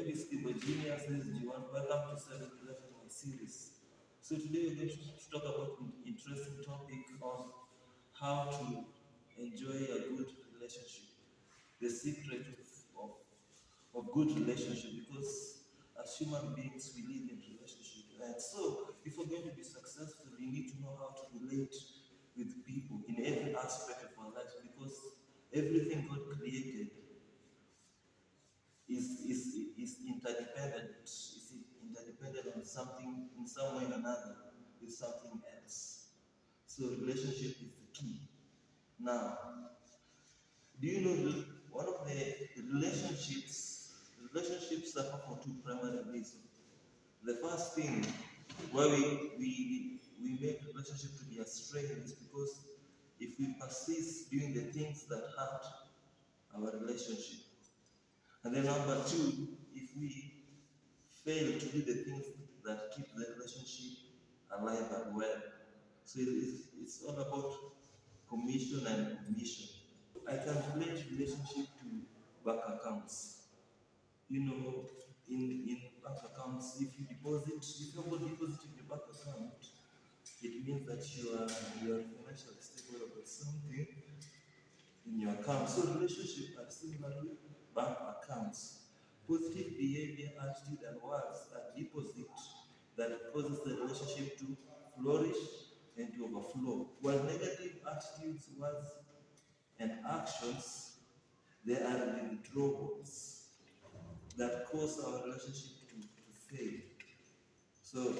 name is Steve Geniuses. Welcome to 7th Level my series. So today we're going to talk about an interesting topic on how to enjoy a good relationship. The secret of good relationship, because as human beings we live in relationship. And so if we're going to be successful, we need to know how to relate with people in every aspect of our lives, because everything God created is interdependent. Is interdependent on something in some way or another with something else. So relationship is the key. Now, do you know that one of the relationships suffer from two primary reasons. The first thing why we make relationship to be a strain is because if we persist doing the things that hurt our relationship. And then number two, if we fail to do the things that keep the relationship alive and well. So it's all about commission and mission. I can relate relationship to bank accounts. You know, in bank accounts, if you have a deposit in your bank account, it means that you are financially stable about something in your account. So relationships are similar to bank accounts. Positive behavior, attitude, and words are deposit that causes the relationship to flourish and to overflow. While negative attitudes, words, and actions, they are withdrawals that cause our relationship to fail. So,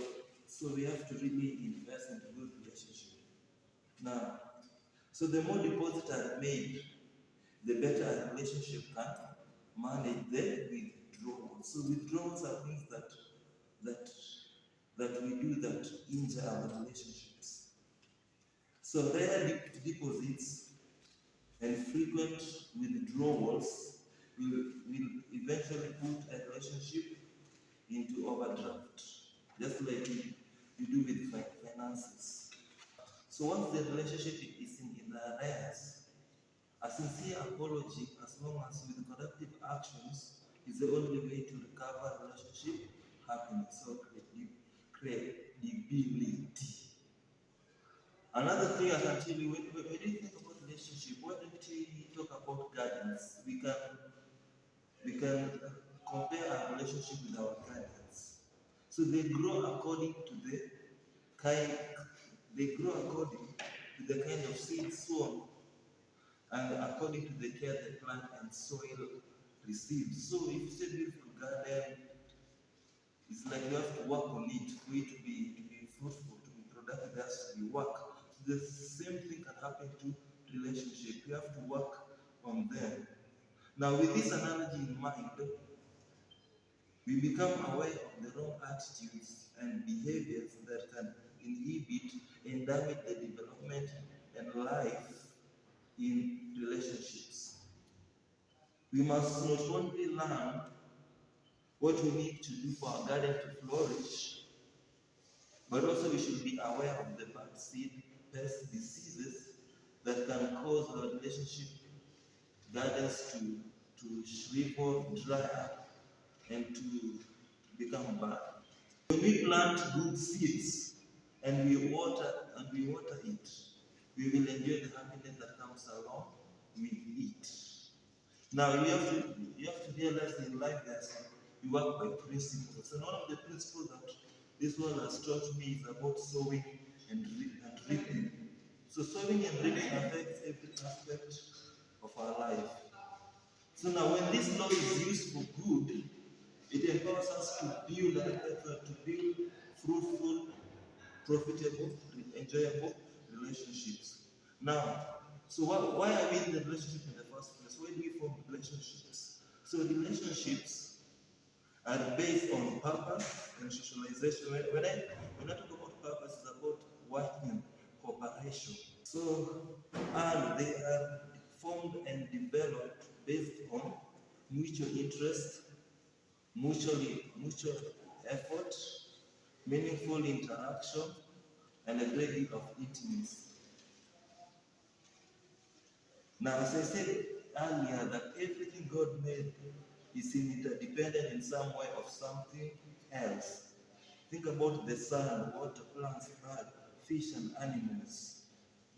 so we have to really invest in a good relationship. Now, so the more deposits are made, the better a relationship can manage the withdrawals. So withdrawals are things that we do that injure our relationships. So rare deposits and frequent withdrawals will eventually put a relationship into overdraft, just like you do with finances. So once the relationship is in the arrears, a sincere apology, as long as with productive actions, is the only way to recover relationship happiness or credibility. Another thing I can tell you, when you think about relationship, why don't we talk about gardens? We can compare our relationship with our gardens. So they grow according to the kind of seed sown and according to the care the plant and soil receives. So if it's a beautiful garden, it's like you have to work on it for it to be fruitful, to be productive, it has to be work. The same thing can happen to relationship. You have to work on them. Now with this analogy in mind, we become aware of the wrong attitudes and behaviors that can inhibit and damage the development and life in relationships. We must not only learn what we need to do for our garden to flourish, but also we should be aware of the bad seed, pests, diseases that can cause our relationship gardens to shrivel, dry up, and to become bad. When we plant good seeds and we water it, we will enjoy the happiness that comes along with it. Now you have to realize in life that we work by principles. And one of the principles that this world has taught me is about sowing and reaping. So sowing and reaping affects every aspect of our life. So now when this law is used for good, it empowers us to build fruitful, profitable, enjoyable relationships. Now, so why are we in the relationship in the first place? Why do we form relationships? So relationships are based on purpose and socialization. When I talk about purpose, it's about working and cooperation. So, and they are formed and developed based on mutual interest, mutual effort, meaningful interaction, and a great deal of intimacy. Now, as I said earlier, that everything God made is interdependent in some way of something else. Think about the sun, water, plants, birds, fish, and animals.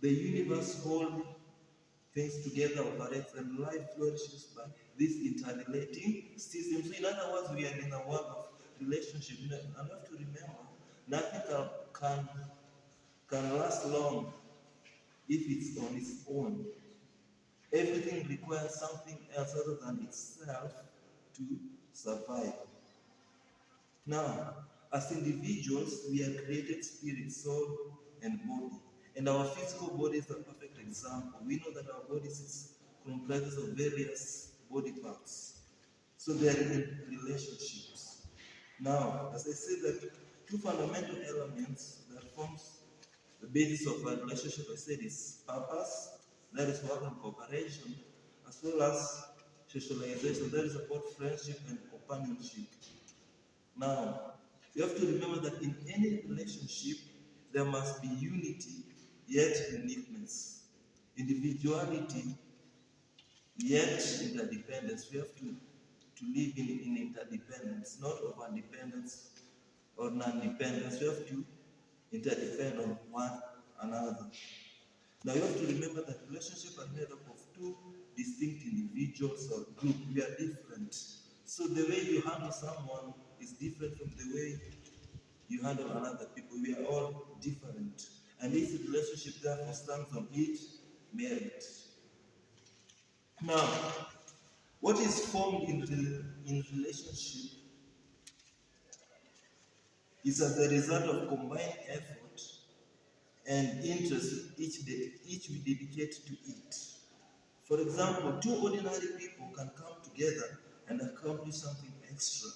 The universe holds things together, operates, and life flourishes by this interrelating system. So, in other words, we are in a world of relationship. And you have to remember, nothing can last long if it's on its own. Everything requires something else other than itself to survive. Now, as individuals, we are created spirit, soul, and body. And our physical body is a perfect example. We know that our body is comprises of various body parts. So they are in relationships. Now, as I said, that two fundamental elements that forms the basis of a relationship, I said, is purpose, that is work and cooperation, as well as socialization, that is about friendship and companionship. Now, you have to remember that in any relationship, there must be unity, yet uniqueness. Individuality, yet interdependence. We have to live in interdependence, not over dependence or non-dependence. We have to interdepend on one another. Now you have to remember that relationships are made up of two distinct individuals or groups. We are different. So the way you handle someone is different from the way you handle another people. We are all different. And this relationship therefore stands on each merit. Now, what is formed in relationship is as a result of combined effort and interest each we dedicate to it. For example, two ordinary people can come together and accomplish something extra,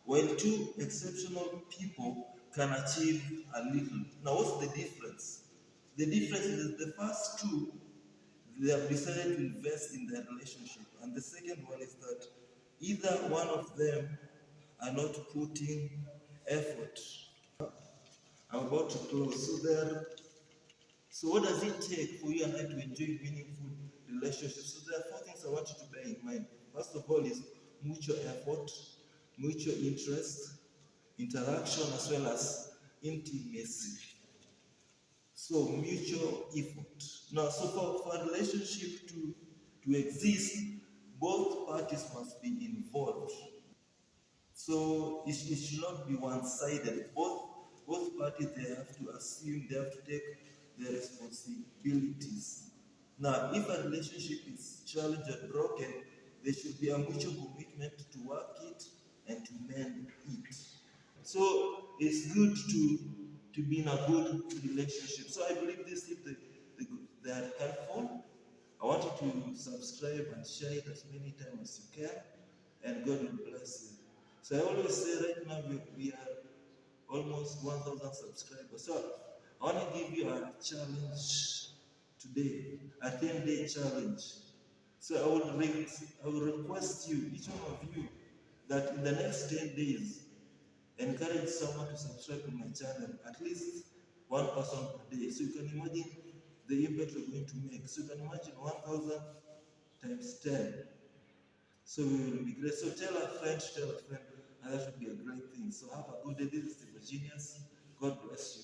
while two exceptional people can achieve a little. Now, what's the difference? The difference is the first two, they have decided to invest in their relationship, and the second one is that either one of them are not putting effort. I'm about to close. So what does it take for you and I to enjoy meaningful relationships? So there are four things I want you to bear in mind. First of all is mutual effort, mutual interest, interaction, as well as intimacy. So mutual effort. Now, so for a relationship to exist, both parties must be involved. So it should not be one-sided. Both parties, they have to assume, they have to take their responsibilities. Now, if a relationship is challenged and broken, there should be a mutual commitment to work it and to mend it. So it's good to be in a good relationship. So I believe these tips they are helpful. I want you to subscribe and share it as many times as you can, and God will bless you. So I always say right now we are almost 1,000 subscribers. So I want to give you a challenge today, a 10-day challenge. So I will request you, each one of you, that in the next 10 days, encourage someone to subscribe to my channel, at least one person per day. So you can imagine the impact we're going to make. So you can imagine 1,000 times 10. So we will be great. So tell a friend, and that would be a great thing. So have a good day. This is the Virginians. God bless you.